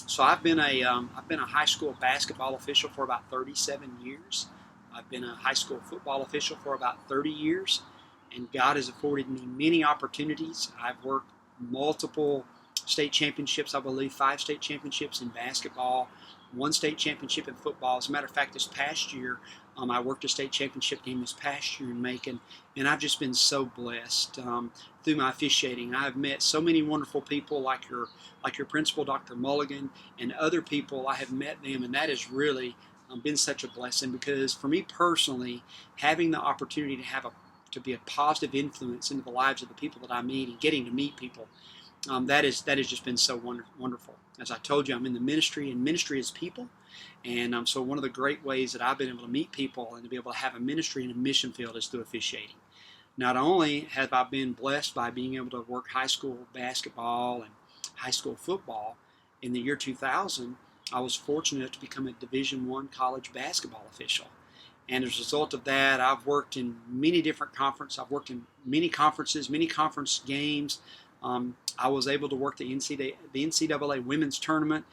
So I've been a high school basketball official for about 37 years. I've been a high school football official for about 30 years, and God has afforded me many opportunities. I've worked multiple state championships, I believe 5 state championships in basketball, 1 state championship in football. As a matter of fact, this past year, I worked a state championship game this past year in Macon, and I've just been so blessed through my officiating. I've met so many wonderful people like your principal, Dr. Mulligan, and other people. I have met them, and that has really been such a blessing, because for me personally, having the opportunity to be a positive influence into the lives of the people that I meet and getting to meet people, that has just been so wonderful. As I told you, I'm in the ministry, and ministry is people. And so one of the great ways that I've been able to meet people and to be able to have a ministry in a mission field is through officiating. Not only have I been blessed by being able to work high school basketball and high school football, in the year 2000, I was fortunate to become a Division I college basketball official. And as a result of that, I've worked in many different conferences. I've worked in many conferences, many conference games. I was able to work the NCAA women's tournament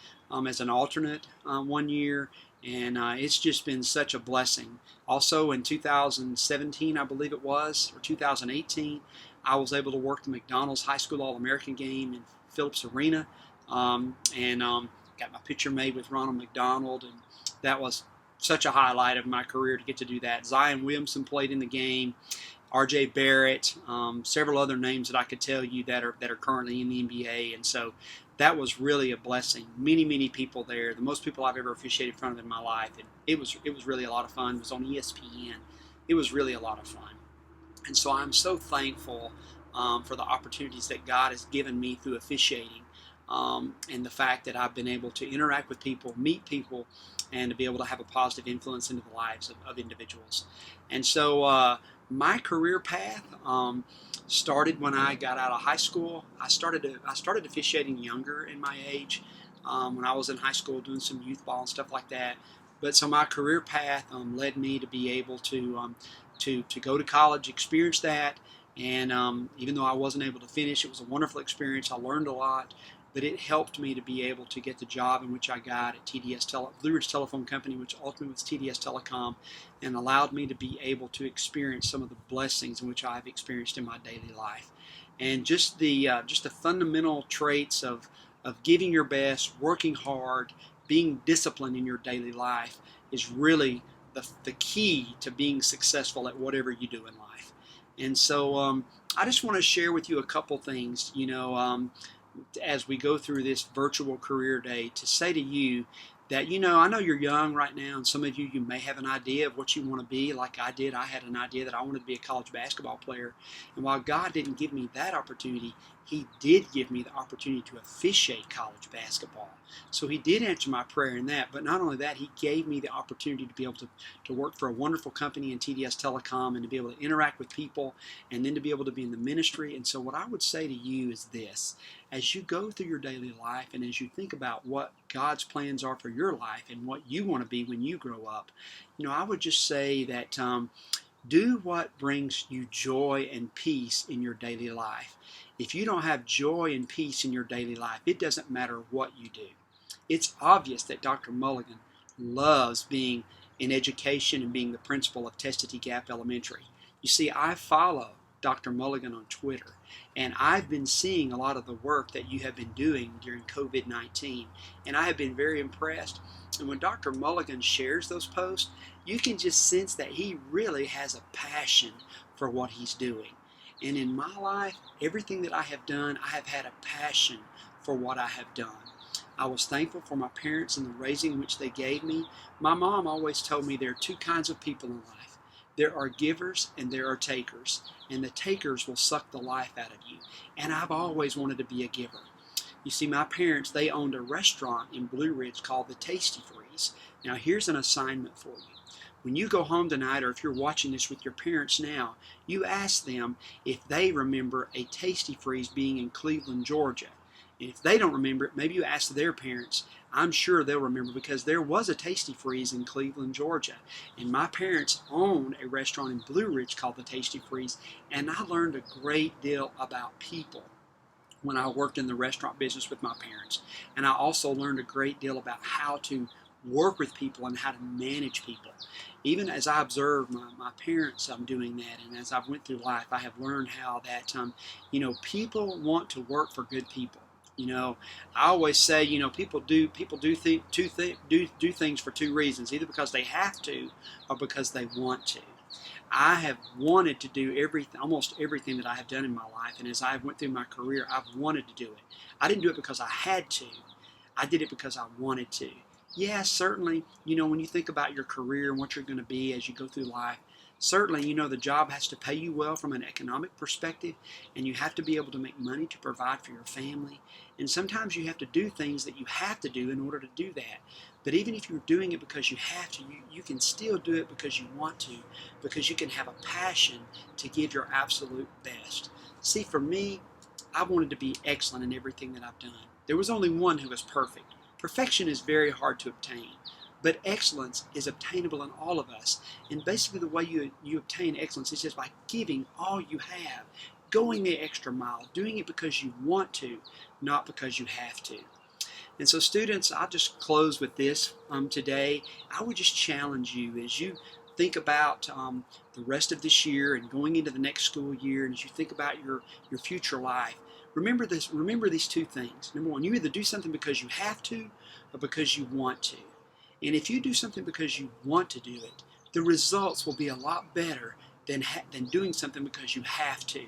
as an alternate one year, and it's just been such a blessing. Also in 2017, I believe it was, or 2018, I was able to work the McDonald's High School All-American game in Phillips Arena, and got my picture made with Ronald McDonald, and that was such a highlight of my career to get to do that. Zion Williamson played in the game. R.J. Barrett, several other names that I could tell you that are currently in the NBA, and so that was really a blessing. Many people there, the most people I've ever officiated in front of in my life, and it was really a lot of fun. It was on ESPN. It was really a lot of fun, and so I'm so thankful for the opportunities that God has given me through officiating, and the fact that I've been able to interact with people, meet people, and to be able to have a positive influence into the lives of individuals. And so my career path started when I got out of high school. I started officiating younger in my age, when I was in high school doing some youth ball and stuff like that. But so my career path led me to be able to go to college, experience that, and even though I wasn't able to finish, it was a wonderful experience. I learned a lot, but it helped me to be able to get the job in which I got at Blue Ridge Telephone Company, which ultimately was TDS Telecom, and allowed me to be able to experience some of the blessings in which I've experienced in my daily life. And just the fundamental traits of giving your best, working hard, being disciplined in your daily life is really the key to being successful at whatever you do in life. And so I just want to share with you a couple things, as we go through this virtual career day, to say to you that, I know you're young right now, and some of you may have an idea of what you want to be. Like I did, I had an idea that I wanted to be a college basketball player. And while God didn't give me that opportunity, He did give me the opportunity to officiate college basketball. So He did answer my prayer in that. But not only that, He gave me the opportunity to be able to work for a wonderful company in TDS Telecom, and to be able to interact with people, and then to be able to be in the ministry. And so what I would say to you is this: as you go through your daily life, and as you think about what God's plans are for your life and what you want to be when you grow up, I would just say that do what brings you joy and peace in your daily life. If you don't have joy and peace in your daily life, it doesn't matter what you do. It's obvious that Dr. Mulligan loves being in education and being the principal of TGAP Elementary. You see, I follow Dr. Mulligan on Twitter, and I've been seeing a lot of the work that you have been doing during COVID-19, and I have been very impressed. And when Dr. Mulligan shares those posts, you can just sense that he really has a passion for what he's doing. And in my life, everything that I have done, I have had a passion for what I have done. I was thankful for my parents and the raising which they gave me. My mom always told me there are two kinds of people in life. There are givers and there are takers, and the takers will suck the life out of you. And I've always wanted to be a giver. You see, my parents, they owned a restaurant in Blue Ridge called the Tasty Freeze. Now, here's an assignment for you. When you go home tonight, or if you're watching this with your parents now, you ask them if they remember a Tasty Freeze being in Cleveland, Georgia. And if they don't remember it, maybe you ask their parents. I'm sure they'll remember, because there was a Tasty Freeze in Cleveland, Georgia. And my parents owned a restaurant in Blue Ridge called the Tasty Freeze, and I learned a great deal about people when I worked in the restaurant business with my parents. And I also learned a great deal about how to work with people and how to manage people. Even as I observed my parents doing that, and as I've went through life, I have learned how that people want to work for good people. You know, I always say, you know, people do things for two reasons, either because they have to or because they want to. I have wanted to do everything, almost everything that I have done in my life, and as I went through my career, I've wanted to do it. I didn't do it because I had to. I did it because I wanted to. Yeah, certainly, you know, when you think about your career and what you're going to be as you go through life, certainly, you know, the job has to pay you well from an economic perspective, and you have to be able to make money to provide for your family. And sometimes you have to do things that you have to do in order to do that. But even if you're doing it because you have to, you can still do it because you want to, because you can have a passion to give your absolute best. See, for me, I wanted to be excellent in everything that I've done. There was only one who was perfect. Perfection is very hard to obtain, but excellence is obtainable in all of us. And basically the way you obtain excellence is just by giving all you have, going the extra mile, doing it because you want to, not because you have to. And so students, I'll just close with this today. I would just challenge you as you think about the rest of this year and going into the next school year, and as you think about your future life, remember these two things. Number one, you either do something because you have to or because you want to. And if you do something because you want to do it, the results will be a lot better than doing something because you have to.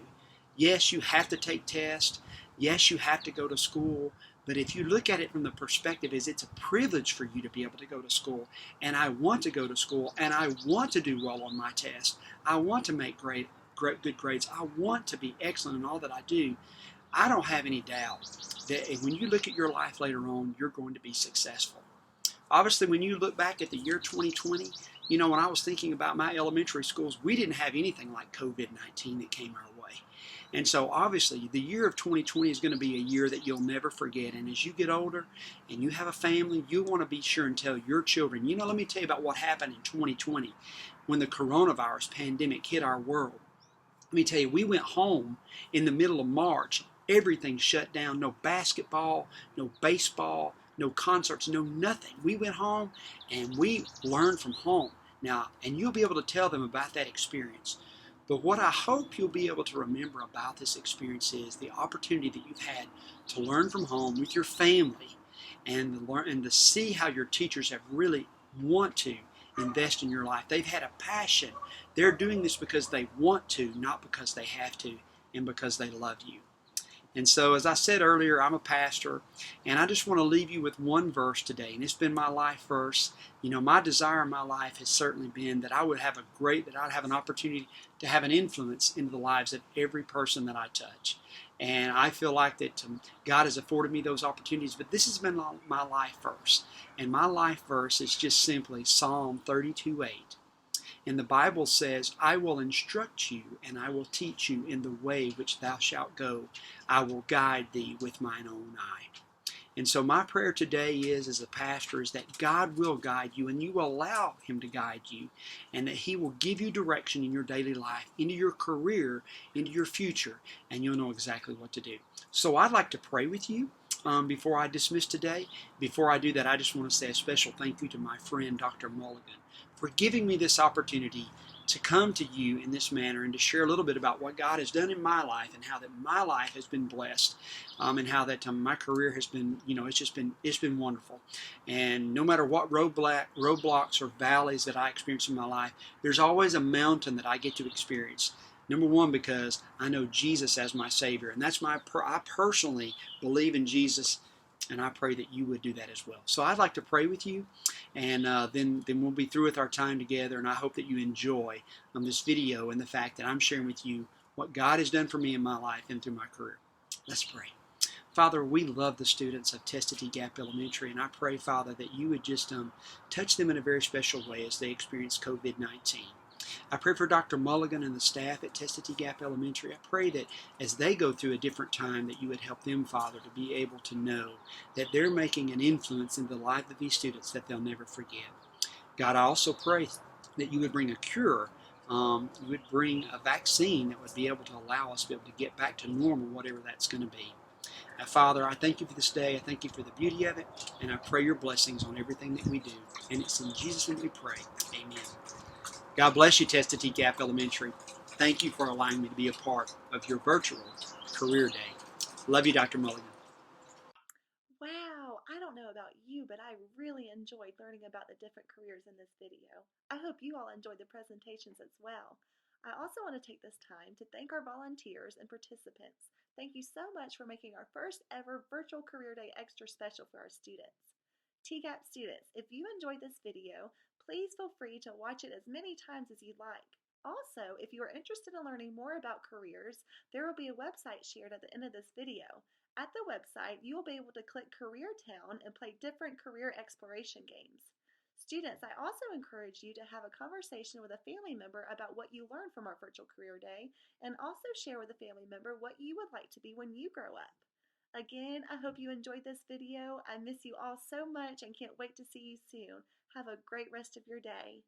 Yes, you have to take tests. Yes, you have to go to school. But if you look at it from the perspective is it's a privilege for you to be able to go to school, and I want to go to school, and I want to do well on my test. I want to make good grades. I want to be excellent in all that I do. I don't have any doubt that when you look at your life later on, you're going to be successful. Obviously, when you look back at the year 2020, you know, when I was thinking about my elementary schools, we didn't have anything like COVID-19 that came our way. And so obviously the year of 2020 is going to be a year that you'll never forget. And as you get older and you have a family, you want to be sure and tell your children, you know, let me tell you about what happened in 2020 when the coronavirus pandemic hit our world. Let me tell you, we went home in the middle of March. Everything shut down. No basketball, no baseball, no concerts, no nothing. We went home and we learned from home. Now, and you'll be able to tell them about that experience. But what I hope you'll be able to remember about this experience is the opportunity that you've had to learn from home with your family and to see how your teachers have really want to invest in your life. They've had a passion. They're doing this because they want to, not because they have to, and because they love you. And so, as I said earlier, I'm a pastor, and I just want to leave you with one verse today, and it's been my life verse. You know, my desire in my life has certainly been that I'd have an opportunity to have an influence into the lives of every person that I touch. And I feel like that God has afforded me those opportunities, but this has been my life verse. And my life verse is just simply Psalm 32:8. And the Bible says, I will instruct you and I will teach you in the way which thou shalt go. I will guide thee with mine own eye. And so my prayer today is, as a pastor, is that God will guide you and you will allow Him to guide you, and that He will give you direction in your daily life, into your career, into your future, and you'll know exactly what to do. So I'd like to pray with you before I dismiss today. Before I do that, I just want to say a special thank you to my friend, Dr. Mulligan, for giving me this opportunity to come to you in this manner and to share a little bit about what God has done in my life and how that my life has been blessed, and how that my career has been, you know, it's been wonderful. And no matter what roadblocks or valleys that I experience in my life, there's always a mountain that I get to experience. Number one, because I know Jesus as my Savior, and that's I personally believe in Jesus, and I pray that you would do that as well. So I'd like to pray with you, and then we'll be through with our time together, and I hope that you enjoy this video and the fact that I'm sharing with you what God has done for me in my life and through my career. Let's pray. Father, we love the students of TGAP Elementary, and I pray, Father, that you would just touch them in a very special way as they experience COVID-19. I pray for Dr. Mulligan and the staff at TGAP Elementary. I pray that as they go through a different time, that you would help them, Father, to be able to know that they're making an influence in the life of these students that they'll never forget. God, I also pray that you would bring a cure. You would bring a vaccine that would be able to allow us to be able to get back to normal, whatever that's going to be. Now, Father, I thank you for this day. I thank you for the beauty of it, and I pray your blessings on everything that we do. And it's in Jesus' name we pray. Amen. God bless you, TGAP Elementary. Thank you for allowing me to be a part of your virtual career day. Love you, Dr. Mulligan. know about you, but I really enjoyed learning about the different careers in this video. I hope you all enjoyed the presentations as well. I also want to take this time to thank our volunteers and participants. Thank you so much for making our first ever Virtual Career Day extra special for our students. TGAP students, if you enjoyed this video, please feel free to watch it as many times as you'd like. Also, if you are interested in learning more about careers, there will be a website shared at the end of this video. At the website, you will be able to click Career Town and play different career exploration games. Students, I also encourage you to have a conversation with a family member about what you learned from our Virtual Career Day, and also share with a family member what you would like to be when you grow up. Again, I hope you enjoyed this video. I miss you all so much and can't wait to see you soon. Have a great rest of your day.